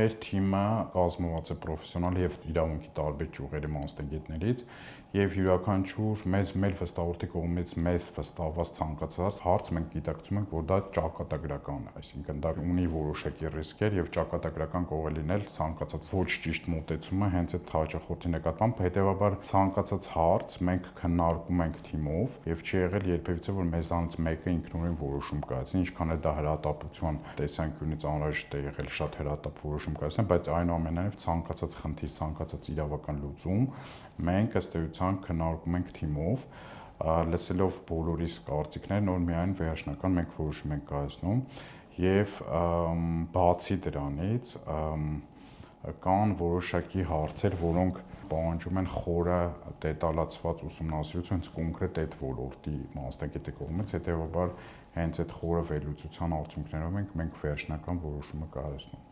Մեր թիմը կազմված է պրոֆեսիոնալ եւ իրավունքի տարբեր ճյուղերի մասնագետներից եւ յուրաքանչյուր մեր վստահորդի կողմից մեզ վստահված ցանկացած հարց մենք գիտակցում ենք, որ դա ճակատագրական է, այսինքն դա ունի որոշակի ռիսկեր եւ ճակատագրական կարող է լինել ցանկացած ոչ ճիշտ մոտեցումը հենց այդ հաճախորդի նկատմամբ, հետեւաբար ցանկացած հարց մենք քննարկում ենք թիմով եւ չի եղել երբևիցե որ մեզանից մեկը ինքնուրույն որոշում կայացնի, ինչքան է դա հրատապության տեսանկյունից անհրաժեշտ է եղել շատ հրատապ որոշում կայացնել, բայց այնուամենայնիվ ցանկացած խնդիր, ցանկացած իրավական լուծում մենք ըստ էության քննարկում ենք թիմով, լսելով բոլորիս կարծիքներն, որ միայն վերջնական մենք որոշում ենք կայացնում եւ բացի դրանից կան որոշակի հարցեր, որոնք պահանջում են խորը դետալացված ուսումնասիրություն կոնկրետ այդ ոլորտի մասնագետի կողմից, հետեւաբար հենց այդ խորը վերլուծության արդյունքներով ենք մենք վերջնական որոշումը կայացնում։